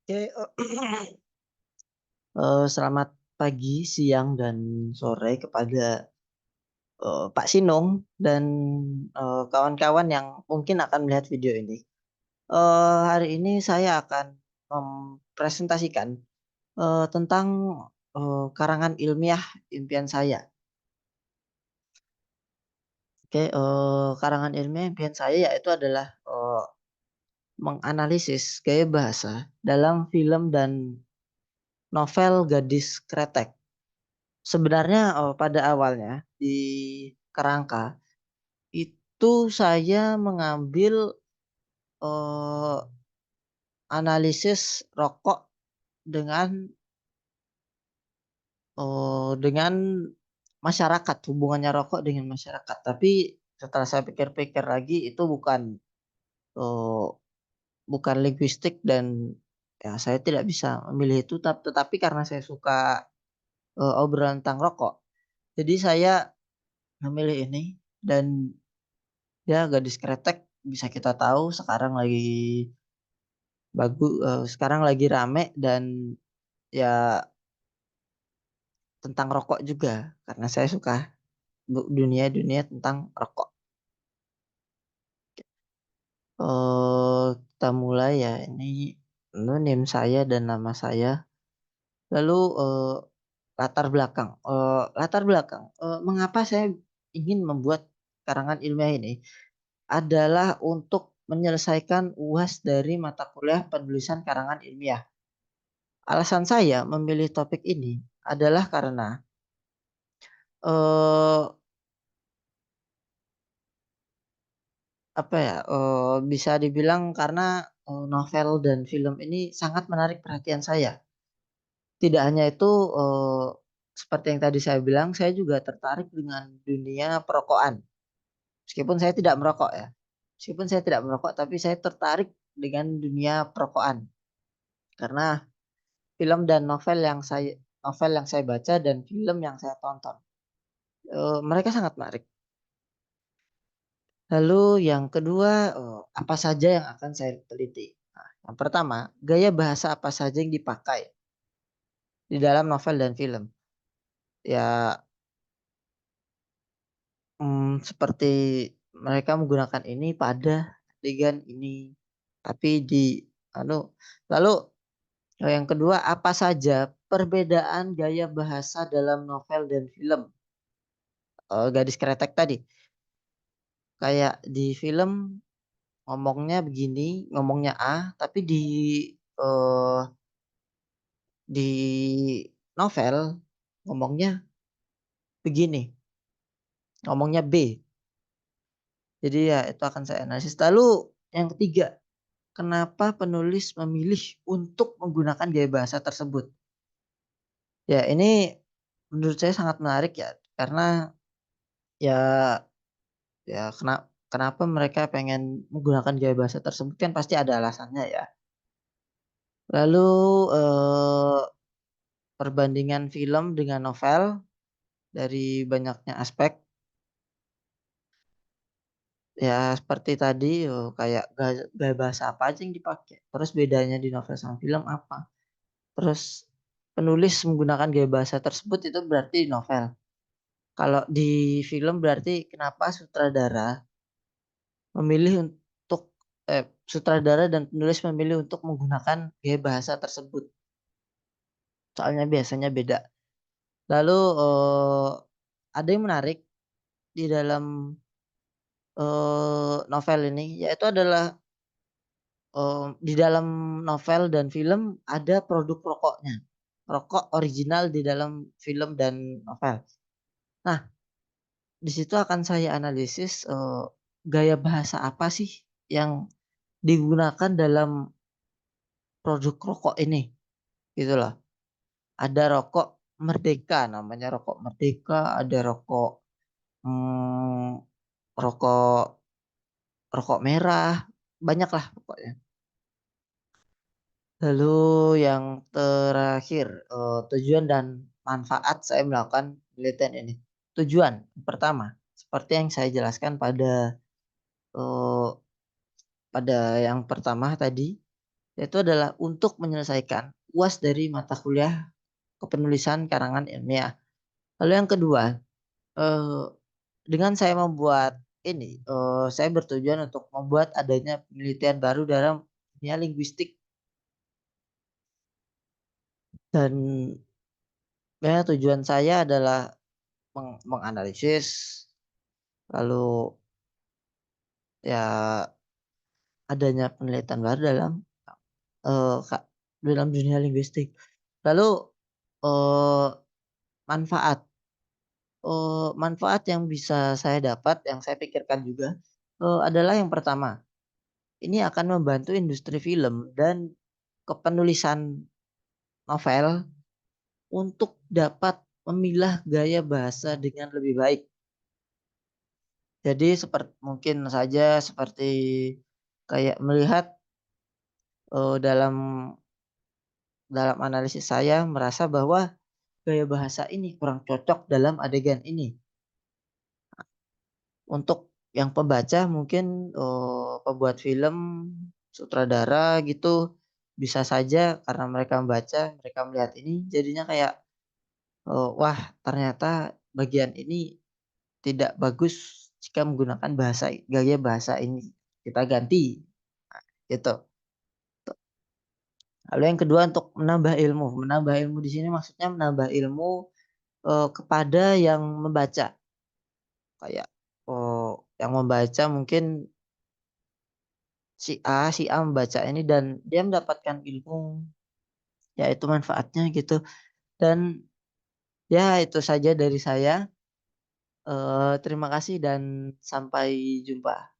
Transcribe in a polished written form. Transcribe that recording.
Oke, selamat pagi, siang, dan sore kepada, Pak Sinung dan, kawan-kawan yang mungkin akan melihat video ini. Hari ini saya akan mempresentasikan, tentang, karangan ilmiah impian saya. Oke, karangan ilmiah impian saya yaitu adalah, menganalisis gaya bahasa dalam film dan novel Gadis Kretek. Sebenarnya, pada awalnya di kerangka itu saya mengambil, eee, analisis rokok dengan, dengan masyarakat, hubungannya rokok dengan masyarakat. Tapi setelah saya pikir-pikir lagi itu eee, bukan linguistik dan ya saya tidak bisa memilih itu tetapi karena saya suka, obrolan tentang rokok, jadi saya memilih ini dan ya Gadis Kretek bisa kita tahu sekarang lagi rame dan ya tentang rokok juga karena saya suka dunia-dunia tentang rokok. Kita mulai ya ini NIM saya dan nama saya. Lalu, latar belakang, mengapa saya ingin membuat karangan ilmiah ini adalah untuk menyelesaikan UAS dari mata kuliah penulisan karangan ilmiah. Alasan saya memilih topik ini adalah karena, eee, apa ya, bisa dibilang karena, novel dan film ini sangat menarik perhatian saya. Tidak hanya itu, seperti yang tadi saya bilang, saya juga tertarik dengan dunia perokokan. Meskipun saya tidak merokok ya, meskipun saya tidak merokok, tapi saya tertarik dengan dunia perokokan. Karena novel yang saya baca dan film yang saya tonton, mereka sangat menarik. Lalu yang kedua, apa saja yang akan saya teliti? Nah, yang pertama, gaya bahasa apa saja yang dipakai di dalam novel dan film. Ya, seperti mereka menggunakan ini pada adegan ini, tapi di anu lalu, yang kedua, apa saja perbedaan gaya bahasa dalam novel dan film, Gadis Kretek tadi. Kayak di film ngomongnya begini, ngomongnya A, tapi eee, di novel ngomongnya begini, ngomongnya B. Jadi ya itu akan saya analisis. Lalu yang ketiga, kenapa penulis memilih untuk menggunakan gaya bahasa tersebut? Ya ini menurut saya sangat menarik ya, karena ya kenapa mereka pengen menggunakan gaya bahasa tersebut kan pasti ada alasannya ya. Lalu, perbandingan film dengan novel dari banyaknya aspek, ya seperti tadi, kayak gaya bahasa apa aja yang dipakai, terus bedanya di novel sama film apa, terus penulis menggunakan gaya bahasa tersebut itu berarti di novel. Kalau di film berarti kenapa memilih sutradara dan penulis memilih untuk menggunakan gaya bahasa tersebut, soalnya biasanya beda. Lalu, ada yang menarik di dalam, novel ini, yaitu adalah, di dalam novel dan film ada produk rokoknya, rokok original di dalam film dan novel. Nah, di situ akan saya analisis, gaya bahasa apa sih yang digunakan dalam produk rokok ini, gitu loh. Ada rokok Merdeka, namanya rokok Merdeka, ada mmm, rokok rokok merah, banyaklah pokoknya. Lalu yang terakhir, tujuan dan manfaat saya melakukan penelitian ini. Tujuan, pertama, seperti yang saya jelaskan eee, pada yang pertama tadi, yaitu adalah untuk menyelesaikan UAS dari mata kuliah kepenulisan karangan ilmiah. Lalu yang kedua, eee, dengan saya membuat ini, saya bertujuan untuk membuat adanya penelitian baru dalam dunia linguistik dan ya tujuan saya adalah menganalisis, lalu ya adanya penelitian baru dalam, eee, ka dalam dunia linguistik. Lalu, eee, manfaat, manfaat yang bisa saya dapat, yang saya pikirkan juga, adalah yang pertama, ini akan membantu industri film dan kepenulisan novel untuk dapat memilah gaya bahasa dengan lebih baik. Jadi mungkin saja seperti kayak melihat, dalam dalam analisis saya merasa bahwa gaya bahasa ini kurang cocok dalam adegan ini. Untuk yang pembaca mungkin, pembuat film, sutradara gitu, bisa saja karena mereka membaca, mereka melihat ini jadinya kayak, wah ternyata bagian ini tidak bagus jika menggunakan gaya bahasa ini, kita ganti, gitu. Lalu yang kedua untuk menambah ilmu di sini maksudnya menambah ilmu, kepada yang membaca, kayak, yang membaca mungkin si A membaca ini dan dia mendapatkan ilmu, yaitu manfaatnya gitu. Dan ya itu saja dari saya, terima kasih dan sampai jumpa.